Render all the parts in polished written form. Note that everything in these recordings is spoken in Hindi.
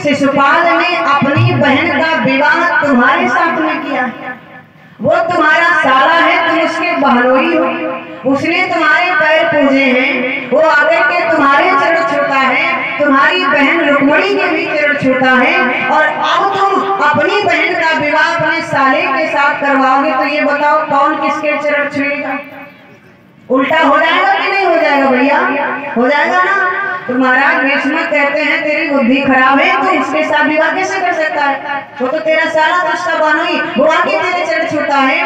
शिशुपाल ने अपनी बहन का विवाह तुम्हारे साथ में किया। वो तुम्हारा साला है, तुम उसके बहनोई हो। उसने तुम्हारे पैर पूजे हैं, वो आकर के तुम्हारे चरण छूता है, तुम्हारी बहन रुक्मिणी के भी चरण छूता है। और अब तुम अपनी बहन का विवाह अपने साले के साथ करवाओगे, तो ये बताओ कौन किसके चरण छुएगा? उल्टा हो जाएगा कि नहीं हो जाएगा भैया? हो जाएगा ना। तो महाराज भीष्म कहते हैं तेरी बुद्धि खराब है, तो उसके साथ विवाह कैसे कर सकता है? वो तो तेरा साला, तो उसका बहनोई, वो आके तेरे चरण छूता है।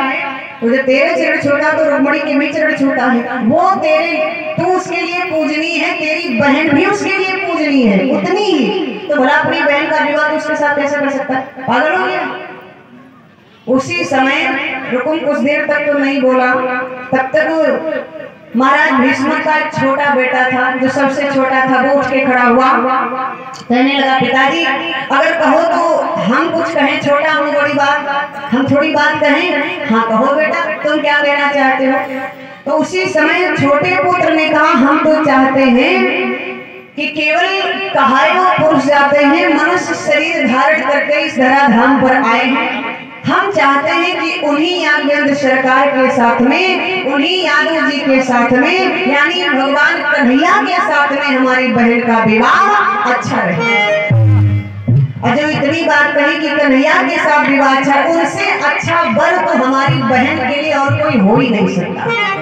तो जब तेरे चरण छूटा तो रुक्मिणी के भी चरण छूता है। वो तेरे, तू उसके लिए पूजनी है, तेरी बहन भी उसके लिए पूजनी है उतनी ही। तो भला अपनी बहन का विवाह तो उसके साथ कैसे कर सकता है? पागल हो गया। उसी समय रुकुम कुछ देर तक तो नहीं बोला, तब तक महाराज भीष्म का एक छोटा बेटा था जो सबसे छोटा था, वो उठ के खड़ा हुआ, कहने लगा पिताजी अगर कहो तो हम कुछ कहें, छोटा हम बड़ी बात, हम थोड़ी बात कहें। हाँ कहो बेटा, तुम क्या कहना चाहते हो? तो उसी समय छोटे पुत्र ने कहा हम तो चाहते हैं कि केवल कहाए वो पुरुष जाते हैं, मनुष्य शरीर धारण करके इस धराधाम पर आए हैं। हम चाहते हैं कि उन्हीं यादव सरकार के साथ में, उन्हीं यादव जी के साथ में, यानी भगवान कन्हैया के साथ में हमारी बहन का विवाह अच्छा रहे। और जो इतनी बात कही कि कन्हैया के साथ विवाह अच्छा, उनसे अच्छा वर तो हमारी बहन के लिए और कोई हो ही नहीं सकता।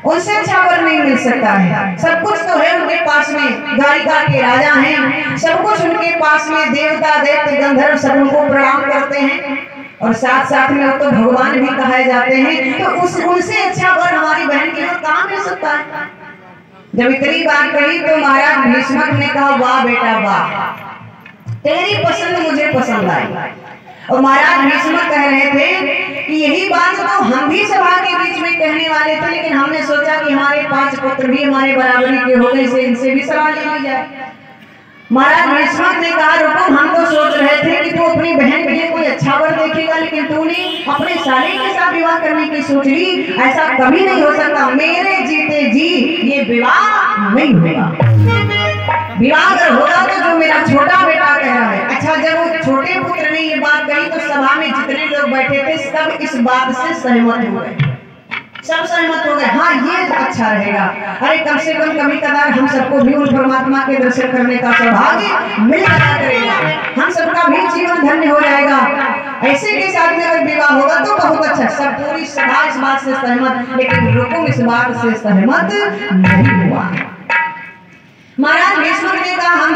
उनसे अच्छा वर नहीं मिल सकता है। सब कुछ तो है उनके पास में, द्वारिका के राजा हैं, सब कुछ उनके पास में, देवता दैत्य गंधर्व सब उनको प्रणाम करते हैं, और साथ साथ में वो तो भगवान भी कहे जाते हैं। तो उनसे अच्छा वर हमारी बहन के लिए कहाँ मिल सकता है? जब इतनी बात कही तो महाराज भीष्म ने कहा वाह बेटा वाह, तेरी पसंद मुझे पसंद आई। और महाराज भीष्म कह रहे थे कि यही बात तो हम भी सभा के बीच में कहने वाले थे, लेकिन हमने सोचा कि हमारे 5 पुत्र भी हमारे बराबरी के हो गए, इनसे भी सवाल ले ली जाए। महाराज भीष्म ने कहा रुको, हम तो सोच रहे थे कि तू अपनी बहन के लिए कोई अच्छा वर देखेगा, लेकिन तूने अपने साले के साथ विवाह करने की सोच ली। ऐसा कभी नहीं हो सकता, मेरे जीते जी ये विवाह नहीं होगा। विवाह अगर होगा तो जो मेरा छोटा बेटा कह रहा है। अच्छा, जब वो छोटे पुत्र ने ये बात कही तो सभा में जितने लोग बैठे थे सब इस बात से सहमत हो गए, सब सहमत हो गए। हाँ ये अच्छा रहेगा। अरे कम से कम कभी कभार हम सबको भी उन परमात्मा के दर्शन करने का सौभाग्य मिल जाया करेगा, हम सबका भी जीवन धन्य हो जाएगा। ऐसे के साथ में अगर विवाह होगा तो बहुत अच्छा। सब पूरी सभा इस बात से सहमत, लेकिन रुकुम इस बात से सहमत नहीं हुआ। महाराज भीष्म ने कहा हम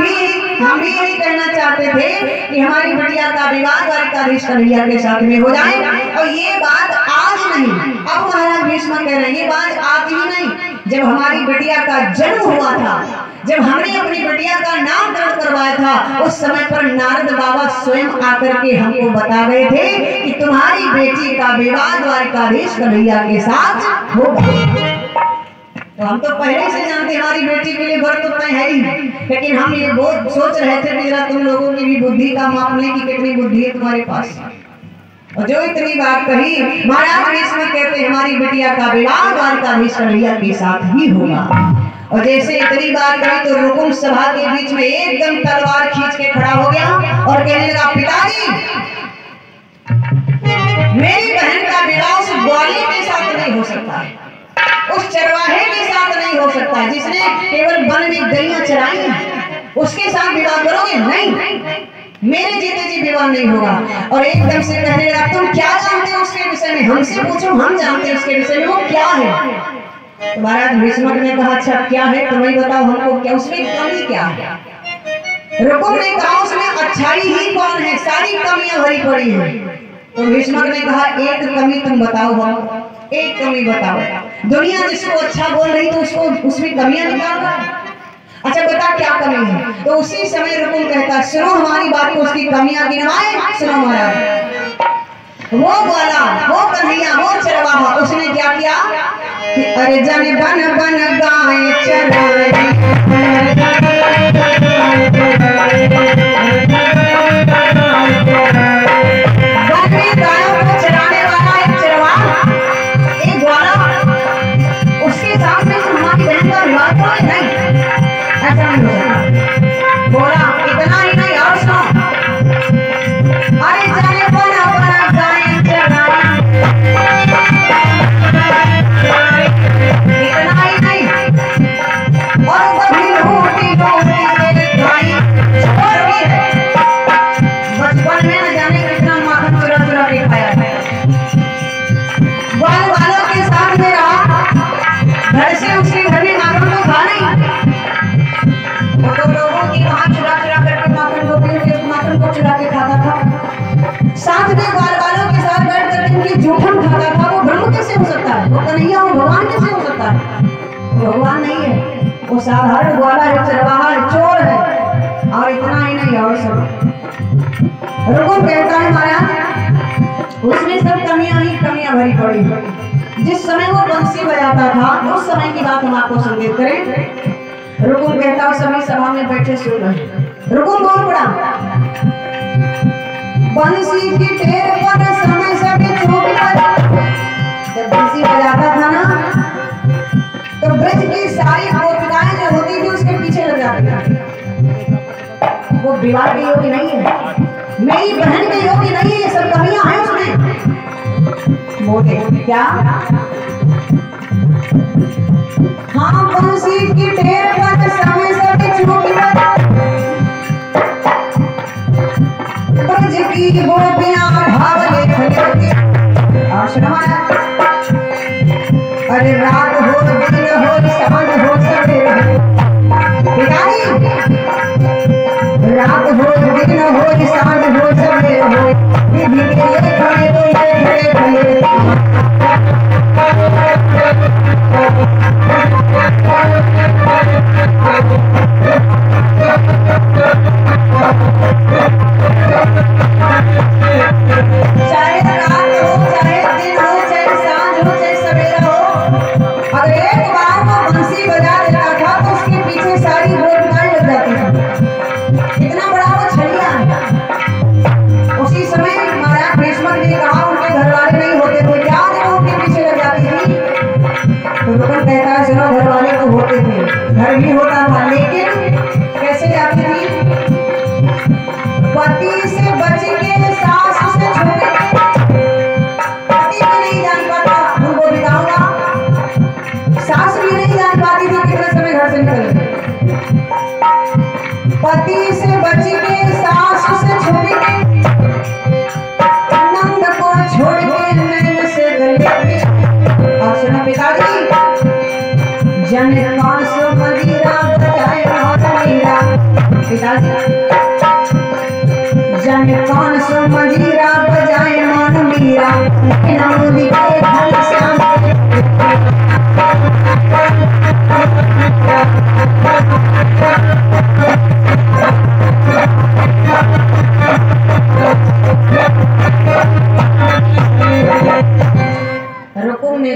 भी यही कहना चाहते थे कि हमारी बिटिया का विवाह द्वारिकाधीश कन्हैया के साथ में हो जाए। और ये बात आज नहीं, अब महाराज भीष्म कह रहे हैं ये बात आज ही नहीं, जब हमारी बिटिया का जन्म हुआ था, जब हमने अपनी बिटिया का नामकरण करवाया था, उस समय पर नारद बाबा स्वयं आकर के हमको बता गए थे कि तुम्हारी बेटी का विवाह द्वारिकाधीश कन्हैया के साथ होगा। तो हम तो पहले से जानते हमारी बेटी के लिए वर तो तय है ही, लेकिन हम ये बहुत सोच रहे थे कि जरा तुम लोगों की भी बुद्धि का माप लें कि कितनी बुद्धि है तुम्हारे पास। और जो इतनी बात कही, महाराज भीष्म कहते हमारी बिटिया का विवाह द्वारिकाधीश कन्हैया के साथ ही होगा। और जैसे इतनी बात कही तो रुकुम सभा के बीच में एकदम तलवार खींच के खड़ा हो गया और कहने लगा पिताजी मेरी बहन का विवाह उस ग्वाली के साथ नहीं हो सकता, उस चरवाहे के साथ नहीं हो सकता जिसने केवल वन में गैया चराई हैं, उसके साथ विवाह करोगे? नहीं, मेरे जीते जी विवाह नहीं होगा। और एकदम से कहने लगा तुम क्या जानते हो उसके विषय में, हमसे पूछो, हम जानते हैं उसके विषय में, वो क्या है? तो महाराज भीष्म ने कहा अच्छा क्या है तुम्हें बताओ हमको, क्या उसमें कमी क्या है? रुकुम ने कहा उसमें अच्छाई ही कौन है, सारी कमियां भरी पड़ी है। तो भीष्म ने कहा एक कमी तुम बताओ, हम एक कमी बताओ। दुनिया जिसको अच्छा बोल रही तो उसको उसमें कमियां निकाल रहा है, अच्छा बता क्या कमी है? तो उसी समय रुकुम कहता सुनो हमारी बात को, उसकी कमियां गिनवाए। सुनो महाराज, वो ग्वाला, वो कन्हैया, वो चरवाहा, उसने क्या किया? अरे जन बन बन गाय चराए, गायों को चराने वाला एक चरवाहा, एक ग्वाला, उसके साथ में हमारी बहन का विवाह तो नहीं, ऐसा नहीं हो सकता। बोला इतना ही नहीं और साधारण ग्वाला है, चरवाहा है, चोर है, और इतना ही नहीं और सब। रुकुम कहता है महाराज उसमें सब कमियां ही कमियां भरी पड़ी। जिस समय वो बंसी बजाता था उस समय की बात हम आपको संकेत करें। रुकुम कहता उस समय सभा में बैठे सुन रहे। रुकुम बोल पड़ा, बंसी की टेर पर समय सभी चूक गए। जब बंसी बजाता था ना तो ब्रज की सारी गोपिकाएं जो होती थी उसके पीछे लग जाती थी। वो विवाह के योग्य नहीं है, मेरी बहन के योग्य नहीं है, ये सब कमियां हैं उसमें। मोटे क्या? हाँ बंसी की टेर पर समय सभी चूक गए। ब्रज की गोपियां भाव लेख लेती। अरे रात हो दिन हो सांझ हो सवेरे पिताजी, रात हो दिन हो सांझ हो सवेरे हो, विधि के खड़े तो ये खड़े चाहे रात हो चाहे दिन हो चाहे सांझ हो चाहे सवेरा हो, अगर एक बार वो बंसी बजा देता था तो उसके पीछे सारी गोपिकाएं लग जाती थी। इतना बड़ा वो छलिया है। उसी समय महाराज भीष्म ने कहा उनके घर वाले नहीं होते थे क्या, देखो उनके पीछे लग जाती थी। तो रुकन कहता है चलो घर वाले तो होते थे, घर भी होता था, लेकिन कैसे जाती थी? पति से बच के सास से छूट के, पति भी नहीं जान पाता उनको बिताऊंगा, सास भी नहीं जान पाती थी कितने समय घर से निकले। पति से बच के सास से छूट के, नंद को छोड़ के नैन से गले। और सुना पिताजी, जन कौन सो मदिरा बजाए और मीरा। पिताजी जन कौन सो मजीरा बजाए मन मीरा, नमूदी के घन श्याम। रुकुम ने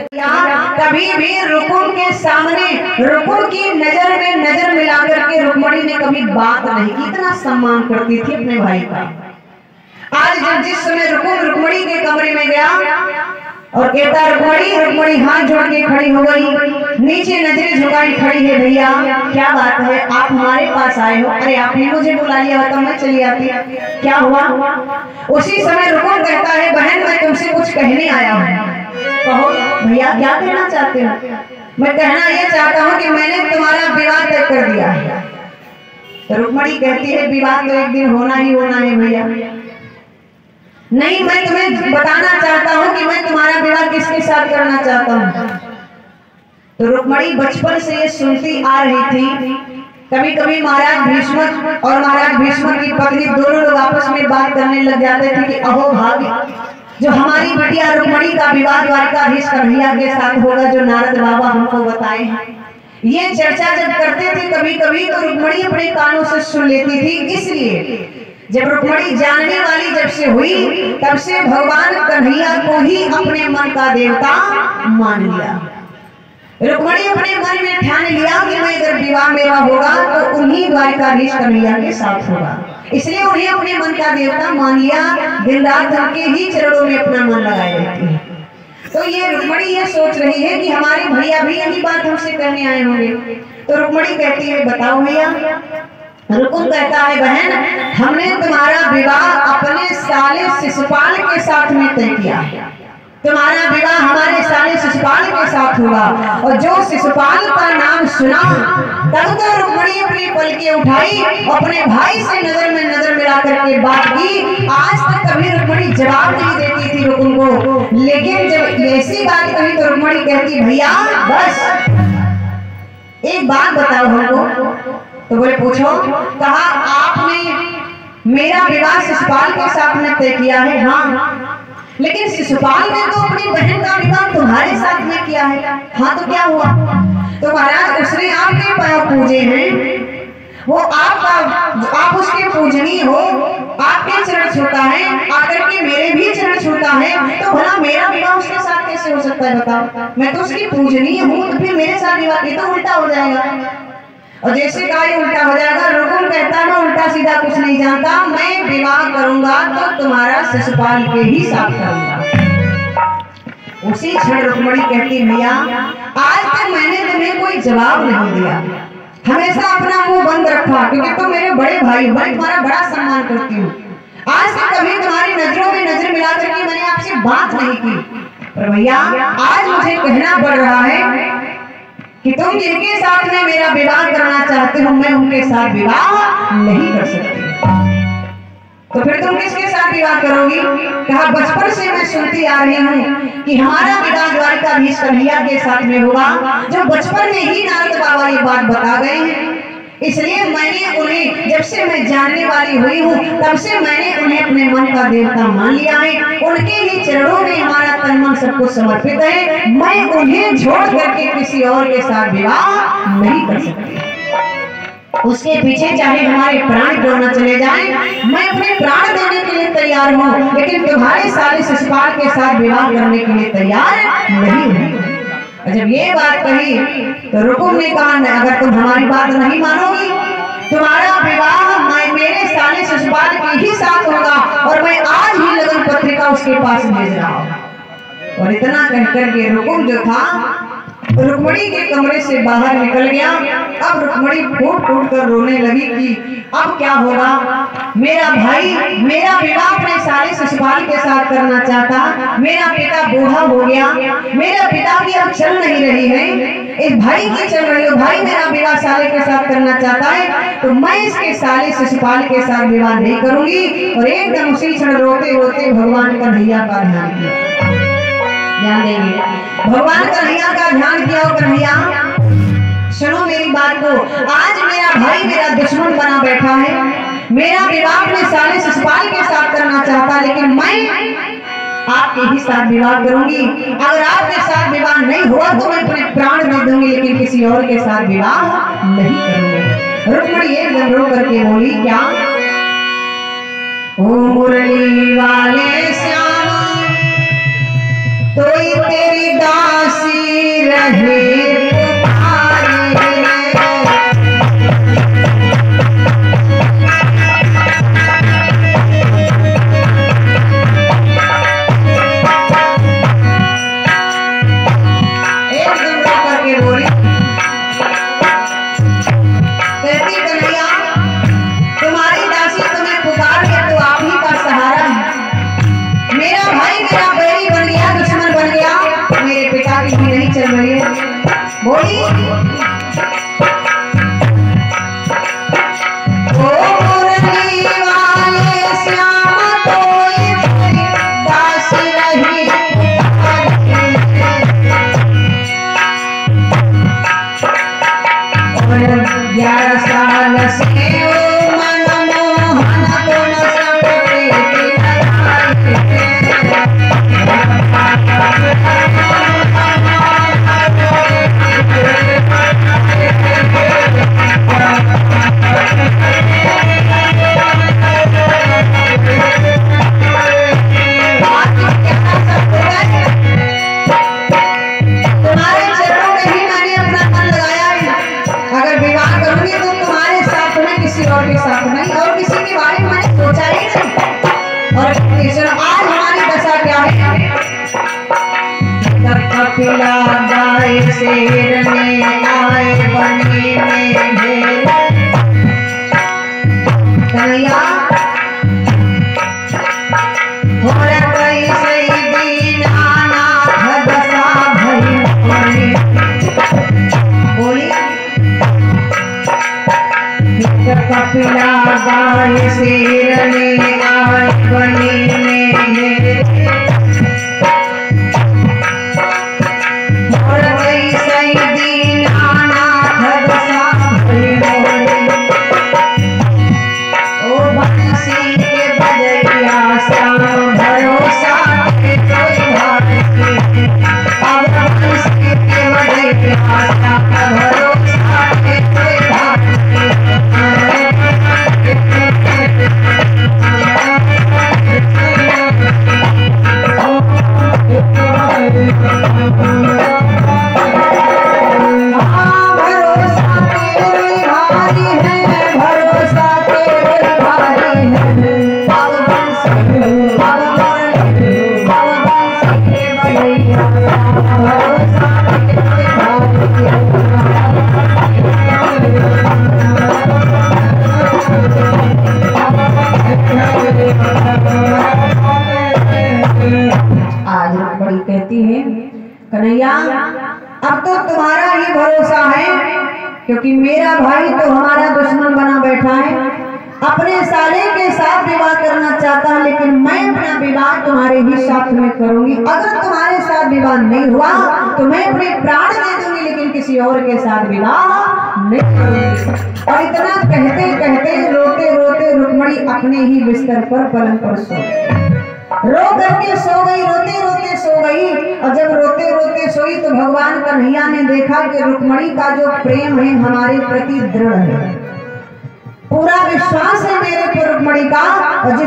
कभी भी रुकुम के सामने रुकुम की नजर में नजर मिलाकर के रुक्मणी ने कभी बात नहीं की। इतना सम्मान करती थी अपने भाई का। आज जब जिस समय रुकुम रुक्मणी के कमरे में गया और कहता रुक्मणी हाथ जोड़ के खड़ी हो गई, नीचे नजरें झुकाई खड़ी है। भैया क्या बात है, आप हमारे पास आए हो? अरे आपने मुझे बुला लिया होता मैं चली आती, क्या हुआ? उसी समय रुकुम कहता है बहन मैं तुमसे कुछ कहने आया हूँ। कहो भैया क्या कहना चाहते हो? मैं कहना ये चाहता हूँ कि मैंने तुम्हारा विवाह तय कर दिया है। तो रुक्मणी कहती है विवाह तो एक दिन होना ही होना है भैया। नहीं मैं तुम्हें बताना चाहता हूँ कि मैं तुम्हारा विवाह किसके साथ करना चाहता हूँ। तो रुक्मणी बचपन से ये सुनती आ रही थी। कभी कभी महाराज भीष्म और महाराज भीष्म की पत्नी दोनों लोग आपस में बात करने लग जाते थे कि अहो भाभी, जो हमारी बिटिया रुक्मणी का विवाह द्वारकाधीश कन्हैया के साथ होगा जो नारद बाबा हमको बताए हैं। ये चर्चा जब करते थे कभी कभी तो रुक्मणी अपने कानों से सुन लेती थी। इसलिए जब रुक्मणी जानने वाली जब से हुई तब से भगवान कन्हैया को ही अपने मन का देवता मान लिया। रुक्मणी अपने मन में ठान लिया कि मैं अगर विवाह मेरा होगा तो उन्हीं द्वारकाधीश कन्हैया के साथ होगा। इसलिए उन्हें अपने मन का देवता मान लिया। दिन रात उनके ही चरणों में अपना मन लगाए रहती है। तो ये रुक्मणी ये सोच रही है कि हमारे भैया भी यही बात हमसे कहने आए होंगे। तो रुक्मणी कहती है बताओ भैया। रुकुम कहता है बहन हमने तुम्हारा विवाह अपने साले शिशुपाल के साथ में तय किया है। तुम्हारा विवाह हमारे साले शिशुपाल के साथ हुआ और जो शिशुपाल का नाम सुना तब तो रुक्मणी अपनी पलकें उठाई, अपने भाई से नजर में नजर मिला करके बात की। आज तक कभी रुक्मणी जवाब नहीं देती थी रुकुम को, लेकिन जब ऐसी बात कही तो रुक्मणी कहती भैया बस एक बात बताओ हमको। तो बोले पूछो। कहा आपने मेरा विवाह शिशुपाल के साथ में तय किया है। हाँ लेकिन शिशुपाल ने तो अपनी बहन का विवाह तुम्हारे साथ में किया है। हाँ तो क्या हुआ? तो महाराज उसने आपके पाँव पूजे हैं, वो आप उसके पूजनीय हो, आपके चरण छूता है, आकर के मेरे भी चरण छूता है, तो भला मेरा विवाह उसके साथ कैसे हो सकता है बताओ? मैं तो उसकी पूजनीय हूँ, तो फिर मेरे साथ विवाह ये तो उल्टा हो जाएगा। और जैसे कहा उल्टा हो जाएगा, रुकुम कहता है मैं उल्टा सीधा कुछ नहीं जानता, मैं विवाह करूंगा तो तुम्हारा शिशुपाल के ही साथ करूंगा। उसी क्षण रुक्मणी कहती भैया आज तक मैंने तुम्हें कोई जवाब नहीं दिया, हमेशा अपना मुंह बंद रखा, क्योंकि तुम मेरे बड़े भाई हो, मैं तुम्हारा बड़ा सम्मान करती हूँ। आज तक कभी तुम्हारी नजरों में नजर मिला करके मैंने आपसे बात नहीं की, पर भैया आज मुझे कहना पड़ रहा है कि तुम जिनके साथ में मेरा विवाह करना चाहते हो, मैं उनके साथ विवाह नहीं कर सकती। तो फिर तुम किसके साथ विवाह करोगी? कहा बचपन से मैं सुनती आ रही हूँ कि हमारा विवाह द्वारकाधीश कन्हैया के साथ में होगा, जो बचपन में ही नारद बाबा ये बात बता गए हैं। इसलिए मैंने उन्हें, जब से मैं जानने वाली हुई हूँ तब से मैंने उन्हें अपने मन का देवता मान लिया है। उनके ही चरणों में हमारा तन मन सब कुछ समर्पित है। मैं उन्हें छोड़ करके किसी और के साथ विवाह नहीं कर सकती। उसके पीछे चाहे हमारे प्राण क्यों न चले जाएं, मैं अपने प्राण देने के लिए तैयार हूँ, लेकिन तुम्हारे साले शिशुपाल के साथ विवाह करने के लिए तैयार नहीं हूँ। जब ये बात कही तो रुकुम ने कहा अगर तुम हमारी बात नहीं मानोगी, तुम्हारा विवाह मेरे साले शिशुपाल के ही साथ होगा, और मैं आज ही लगन पत्रिका उसके पास भेज रहा हूँ। और इतना कहकर के रुकुम जो था रुक्मणी के कमरे से बाहर निकल गया। अब रुक्मणी फूट फूट कर रोने लगी कि अब क्या होगा, मेरा भाई मेरा विवाह अपने साले शिशुपाल के साथ करना चाहता, मेरा पिता बूढ़ा हो गया, मेरा पिता की अब चल नहीं रही है, इस भाई की चल रही हो, भाई मेरा विवाह साले के साथ करना चाहता है, तो मैं इसके साले शिशुपाल के साथ विवाह नहीं करूंगी। और एकदम उसी क्षण रोते रोते भगवान कन्हैया का ध्यान किया। ध्यान देंगे भगवान कन्हैया का ध्यान किया। और कन्हैया सुनो मेरी बात को, आज मेरा भाई मेरा दुश्मन बना बैठा है, मेरा विवाह अपने साले शिशुपाल के साथ करना चाहता, लेकिन मैं आपके ही साथ विवाह करूंगी। अगर आपके साथ विवाह नहीं हुआ तो मैं अपने प्राण दे दूंगी, लेकिन किसी और के साथ विवाह नहीं करूंगी। रुक्मणी एकदम रो करके बोली क्या? ओ मुरली वाले श्याम तोई तेरी दासी रहे शेर में आए बनी में ढेर कन्हैया बोली कपिला गाय शेर में आए बनी में ढेर भरोसा पे भरोसा है, क्योंकि मेरा भाई तो हमारा दुश्मन बना बैठा है, अपने साले के साथ विवाह करना चाहता है, लेकिन मैं अपना विवाह तुम्हारे ही साथ में करूंगी। अगर तुम्हारे साथ विवाह नहीं हुआ तो मैं अपने प्राण दे दूंगी, लेकिन किसी और के साथ विवाह नहीं करूंगी। और इतना कहते कहते रोते रोते रुक्मणी अपने ही बिस्तर पर पलंग पर सो रो करके सो गई, रोते रोते सो गई। और जब रोते रोते सोई तो भगवान कन्हैया ने देखा कि रुक्मणी का जो प्रेम है हमारे प्रति दृढ़ है, पूरा विश्वास है मेरे पर रुक्मणी का, और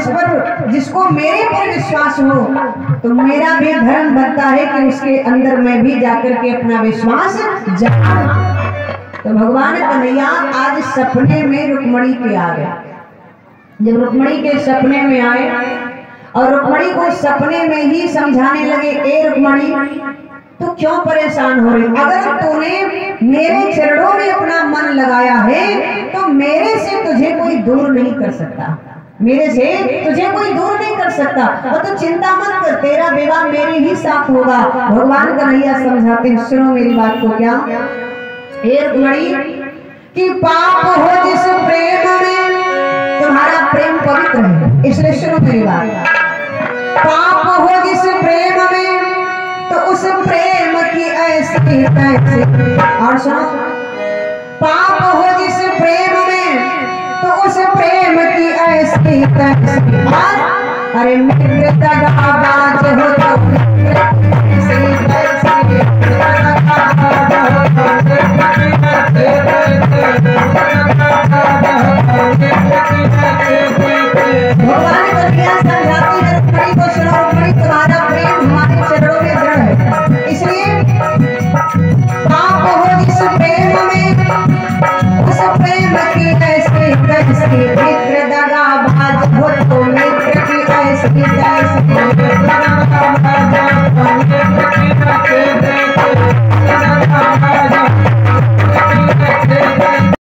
जिसको मेरे पर विश्वास हो तो मेरा भी धर्म बनता है कि उसके अंदर मैं भी जाकर के अपना विश्वास जगाऊं। तो भगवान कन्हैया आज सपने में रुक्मणी के आ गए। जब रुक्मणी के सपने में आए और रुक्मणी को सपने में ही समझाने लगे, ए रुक्मणी तू क्यों परेशान हो रही? अगर तूने मेरे चरणों में अपना मन लगाया है तो मेरे से तुझे कोई दूर नहीं कर सकता, मेरे से तुझे कोई दूर नहीं कर सकता। और तू चिंता मत कर, तेरा विवाह मेरे ही साथ होगा। भगवान कन्हैया समझाते हैं, सुनो मेरी बात को। क्या हे रुक्मणी कि पाप हो जिस प्रेम में, तुम्हारा प्रेम पवित्र है, इसलिए सुनो मेरी बात। पाप हो जिस प्रेम में तो उस प्रेम की ऐसी तैसी, और सुनो, पाप हो जिस प्रेम में तो उस प्रेम की ऐसी तैसी, अरे मित्र दगाबाज हो तो ऐसी तैसी